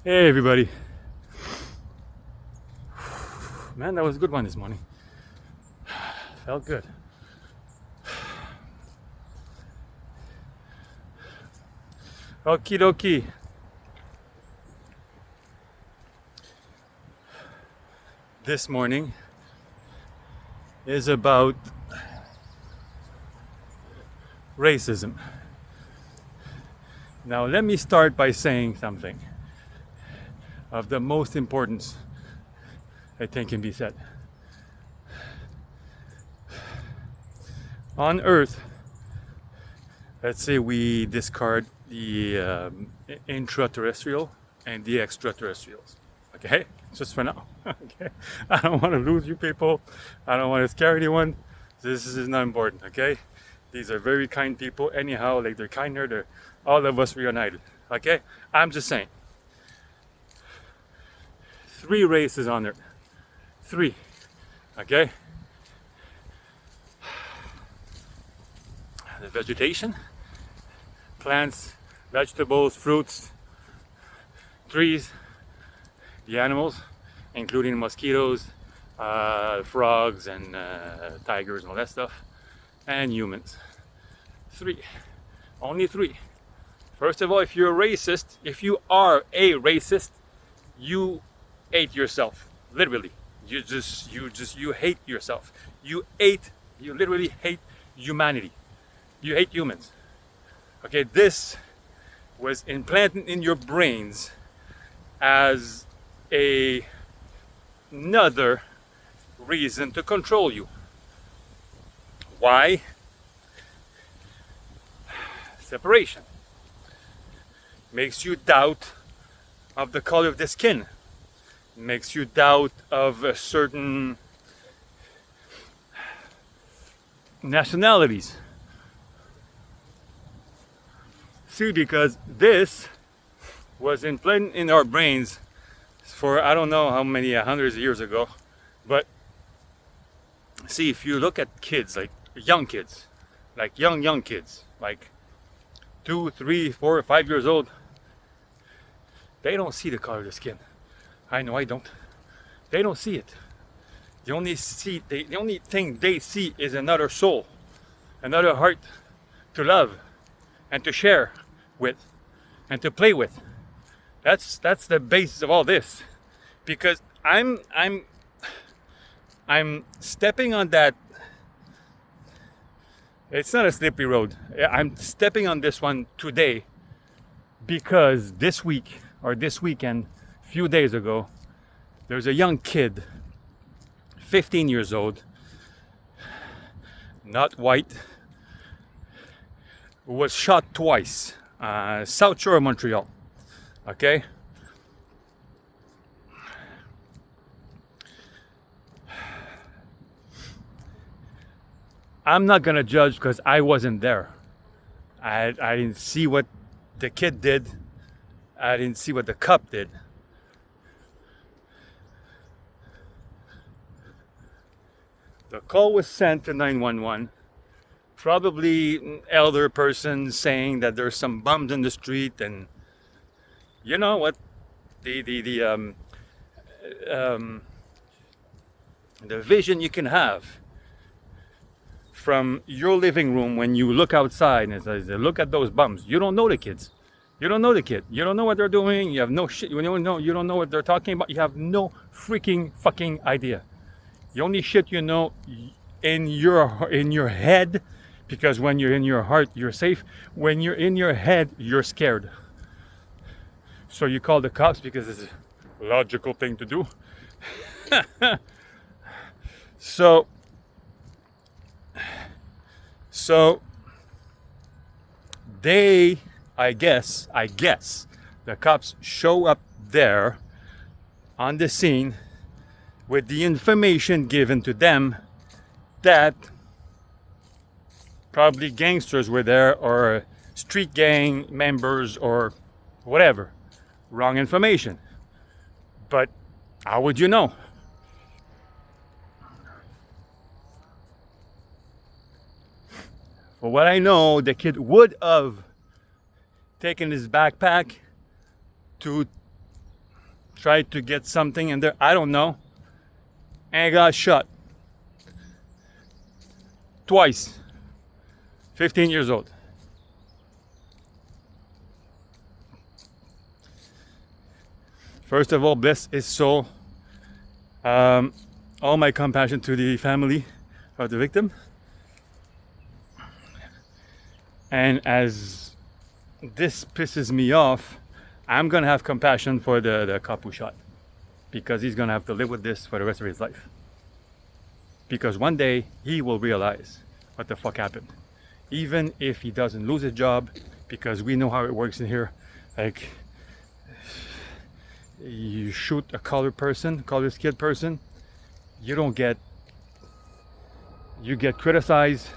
Hey everybody. Man, that was a good one this morning. Felt good. Okie dokie. This morning is about racism. Now, let me start by saying something of the most importance I think can be said. On Earth, let's say we discard the intraterrestrial and the extraterrestrials. Okay? Just for now. Okay? I don't want to lose you people. I don't want to scare anyone. This is not important. Okay? These are very kind people. Anyhow, like they're kinder. They're all of us reunited. Okay? I'm just saying. Three races on there. Three. Okay? The vegetation, plants, vegetables, fruits, trees, the animals, including mosquitoes, frogs, and tigers, and all that stuff, and humans. Three. Only three. First of all, if you're a racist, if you are a racist, you hate yourself. Literally. You hate yourself. You literally hate humanity. You hate humans. Okay, this was implanted in your brains as another reason to control you. Why? Separation. Makes you doubt of the color of the skin. Makes you doubt of a certain nationalities. See, because this was implanted in our brains for I don't know how many hundreds of years ago, but see, if you look at kids, like young kids, like young kids, like 2, 3, 4, 5 years old, they don't see the color of the skin. I know I don't. They don't see it. The only thing they see is another soul, another heart to love and to share with and to play with. That's the basis of all this. Because I'm stepping on that. It's not a slippery road. I'm stepping on this one today because this week or this weekend, a few days ago, there's a young kid, 15 years old, not white, who was shot twice, South Shore of Montreal. Okay? I'm not gonna judge because I wasn't there. I didn't see what the kid did. I didn't see what the cop did. The call was sent to 911. Probably an elder person saying that there's some bums in the street, and you know what, the vision you can have from your living room when you look outside and says, look at those bums. You don't know the kids. You don't know the kid. You don't know what they're doing. You have no shit. You don't know what they're talking about. You have no freaking fucking idea. The only shit you know in your head, because when you're in your heart, you're safe. When you're in your head, you're scared. So you call the cops because it's a logical thing to do. So they, I guess, the cops show up there on the scene with the information given to them that probably gangsters were there or street gang members or whatever. Wrong information. But how would you know? For what I know, the kid would have taken his backpack to tried to get something in there, I don't know, and got shot twice. 15 years old. First of all, bless his soul. All my compassion to the family of the victim. And as this pisses me off, I'm gonna have compassion for the cop who shot, because he's gonna have to live with this for the rest of his life. Because one day he will realize what the fuck happened. Even if he doesn't lose his job, because we know how it works in here. Like, you shoot a colored skinned person, you get criticized,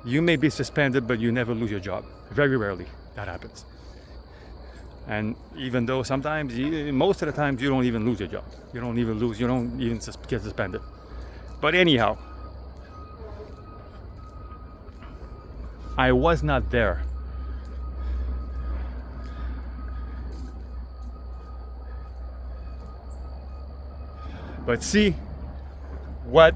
you may be suspended, but you never lose your job. Very rarely that happens. And even though sometimes, most of the times, you don't even lose your job. You don't even get suspended. But anyhow, I was not there. But see what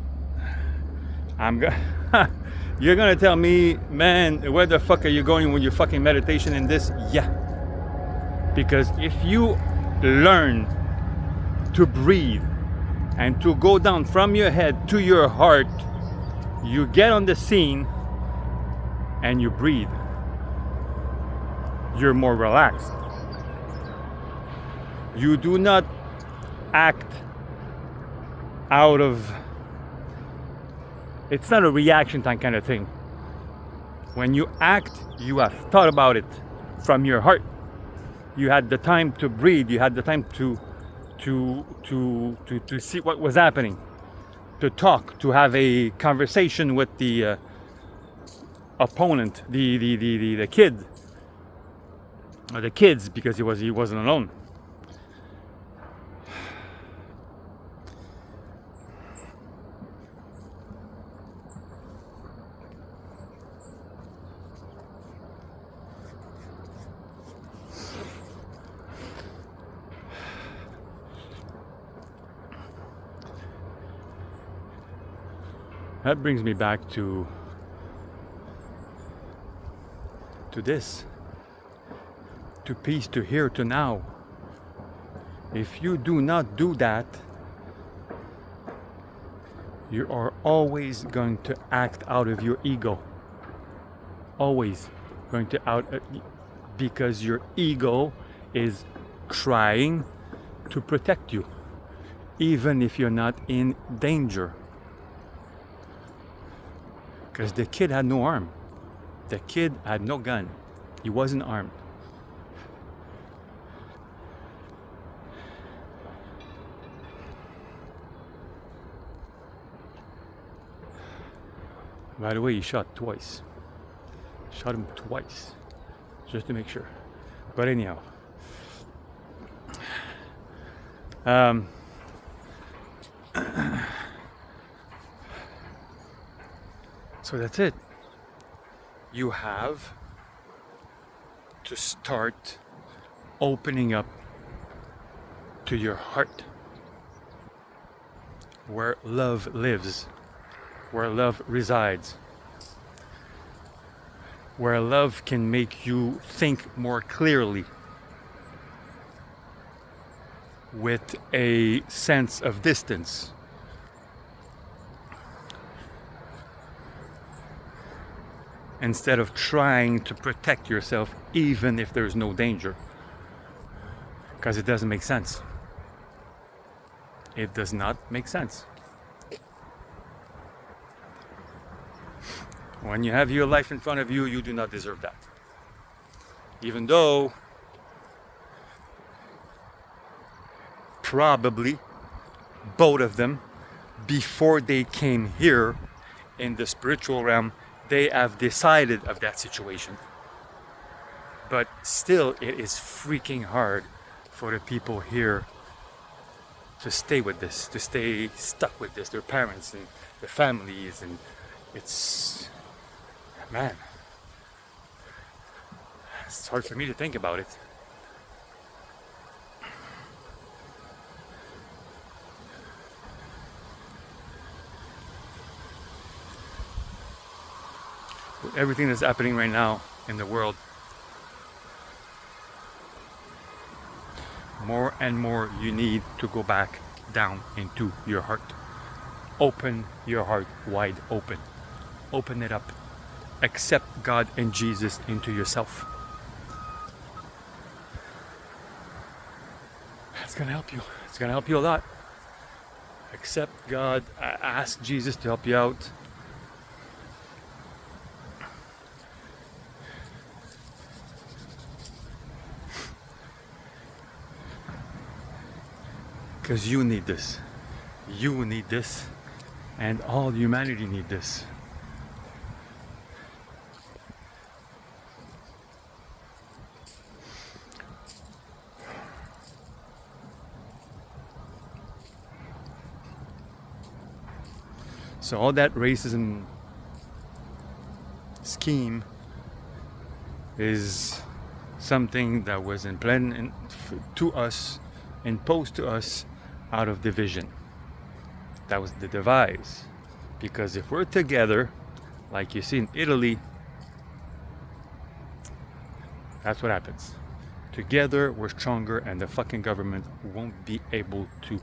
you're gonna tell me, man, where the fuck are you going with your fucking meditation in this? Yeah. Because if you learn to breathe and to go down from your head to your heart, you get on the scene and you breathe. You're more relaxed. You do not act out of, it's not a reaction time kind of thing. When you act, you have thought about it from your heart. You had the time to breathe. You had the time to see what was happening, to talk, to have a conversation with the opponent, the kid, or the kids, because he wasn't alone. That brings me back to this, to peace, to here, to now. If you do not do that, you are always going to act out of your ego. Always going to because your ego is trying to protect you, even if you're not in danger. Because the kid had no arm. The kid had no gun. He wasn't armed. By the way, he shot twice. Shot him twice. Just to make sure. But anyhow. So that's it. You have to start opening up to your heart, where love lives, where love resides, where love can make you think more clearly, with a sense of distance. Instead of trying to protect yourself even if there's no danger. Because it doesn't make sense. It does not make sense. When you have your life in front of you, you do not deserve that. Even though probably both of them, before they came here in the spiritual realm, they have decided of that situation. But still, it is freaking hard for the people here to stay with this, to stay stuck with this, their parents and their families, and it's, man, it's hard for me to think about it. everything that's happening right now in the world, more and more you need to go back down into your heart. Open your heart wide open. Open it up. Accept God and Jesus into yourself. It's gonna help you. It's gonna help you a lot. Accept God. Ask Jesus to help you out. Because you need this. You need this. And all humanity need this. So all that racism scheme is something that was imposed to us out of division. That was the device. Because if we're together, like you see in Italy, that's what happens. Together we're stronger, and the fucking government won't be able to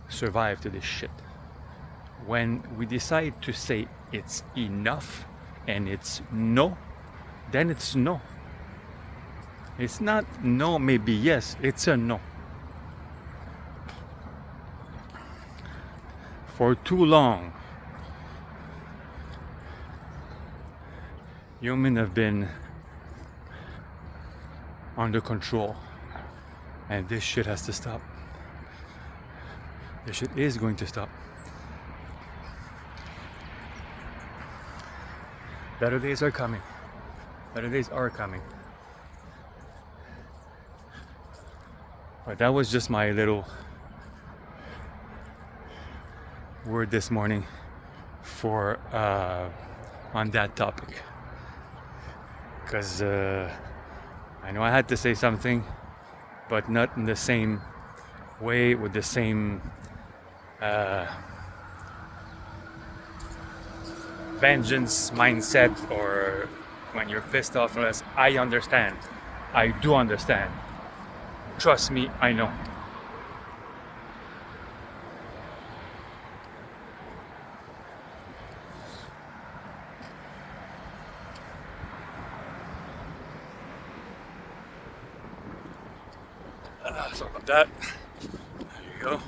survive to this shit. When we decide to say it's enough and it's no, then it's no. It's not no, maybe yes, it's a no. For too long, humans have been under control, and this shit has to stop. This shit is going to stop. Better days are coming. Better days are coming. But that was just my little word this morning for on that topic. Because I know I had to say something, but not in the same way, with the same vengeance mindset, or when you're pissed off. Unless I understand. I do understand. Trust me, I know. Sorry about that. There you go.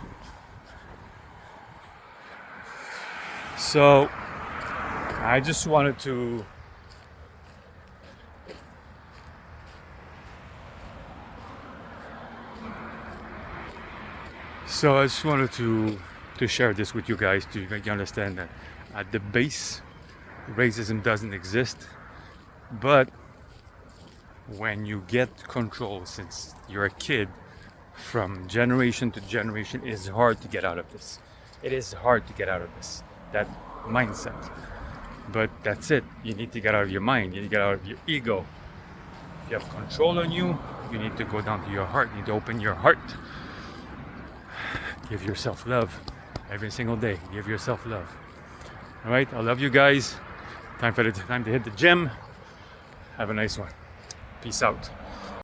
So I just wanted to share this with you guys to make you understand that at the base, racism doesn't exist. But when you get control since you're a kid, from generation to generation, it is hard to get out of this. It is hard to get out of this, that mindset. But that's it. You need to get out of your mind. You need to get out of your ego. If you have control on you, you need to go down to your heart. You need to open your heart. Give yourself love every single day. Give yourself love. All right. I love you guys. Time to hit the gym. Have a nice one. Peace out.